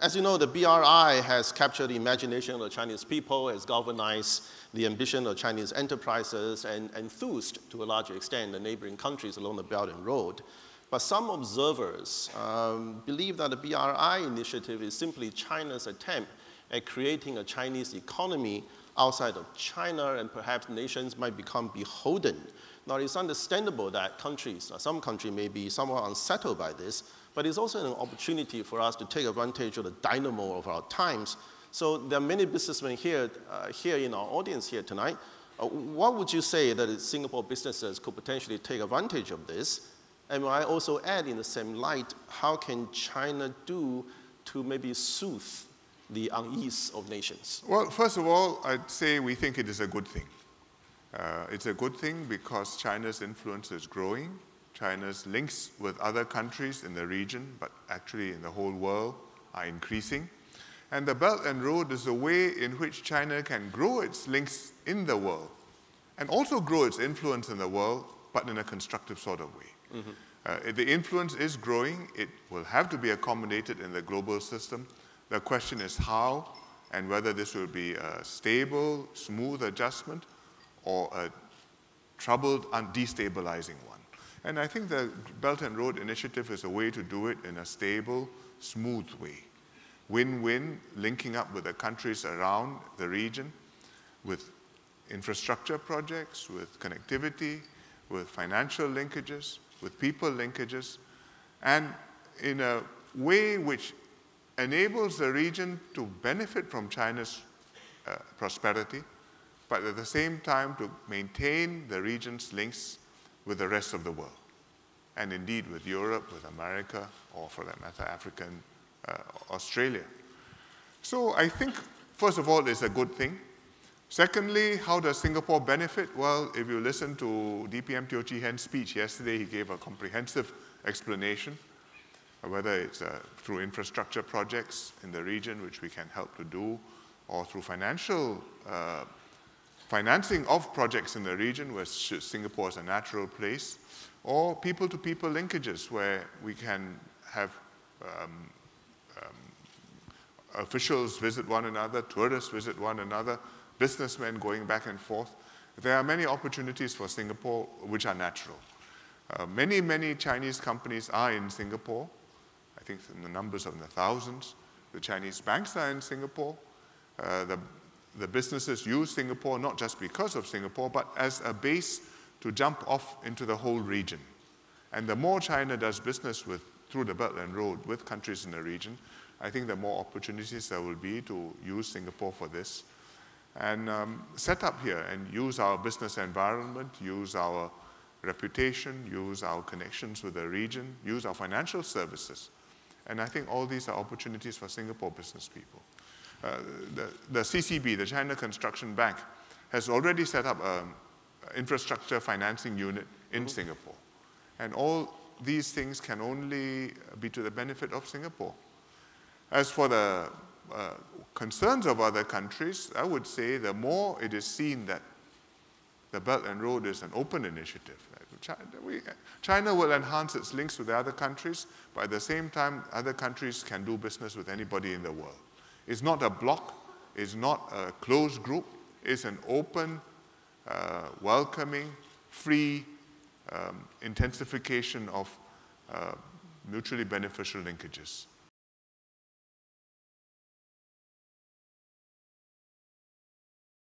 as you know, the BRI has captured the imagination of the Chinese people, has galvanized the ambition of Chinese enterprises, and enthused, to a large extent, the neighboring countries along the Belt and Road. But some observers believe that the BRI initiative is simply China's attempt at creating a Chinese economy outside of China, and perhaps nations might become beholden. Now, it's understandable that countries, some countries may be somewhat unsettled by this, but it's also an opportunity for us to take advantage of the dynamo of our times. So there are many businessmen here in our audience here tonight. What would you say that Singapore businesses could potentially take advantage of this? And I also add in the same light, how can China do to maybe soothe the unease of nations? Well, first of all, I'd say we think it is a good thing. It's a good thing because China's influence is growing. China's links with other countries in the region, but actually in the whole world, are increasing. And the Belt and Road is a way in which China can grow its links in the world and also grow its influence in the world, but in a constructive sort of way. Mm-hmm. The influence is growing. It will have to be accommodated in the global system. The question is how and whether this will be a stable, smooth adjustment or a troubled and destabilizing one. And I think the Belt and Road Initiative is a way to do it in a stable, smooth way. Win-win, linking up with the countries around the region with infrastructure projects, with connectivity, with financial linkages, with people linkages, and in a way which enables the region to benefit from China's prosperity, but at the same time to maintain the region's links with the rest of the world, and indeed with Europe, with America, or for that matter, Africa and Australia. So I think, first of all, it's a good thing. Secondly, how does Singapore benefit? Well, if you listen to DPM Teo Chee Hean's speech yesterday, he gave a comprehensive explanation, whether it's through infrastructure projects in the region, which we can help to do, or through financial financing of projects in the region, where Singapore is a natural place, or people-to-people linkages, where we can have officials visit one another, tourists visit one another, businessmen going back and forth. There are many opportunities for Singapore which are natural. Many Chinese companies are in Singapore. I think in the numbers of the thousands. The Chinese banks are in Singapore. The businesses use Singapore not just because of Singapore, but as a base to jump off into the whole region. And the more China does business through the Belt and Road with countries in the region, I think the more opportunities there will be to use Singapore for this. And set up here and use our business environment, use our reputation, use our connections with the region, use our financial services. And I think all these are opportunities for Singapore business people. The CCB, the China Construction Bank, has already set up an infrastructure financing unit in Singapore. And all these things can only be to the benefit of Singapore. As for the concerns of other countries, I would say the more it is seen that the Belt and Road is an open initiative. China will enhance its links with the other countries, but at the same time, other countries can do business with anybody in the world. It's not a bloc, it's not a closed group, it's an open, welcoming, free intensification of mutually beneficial linkages.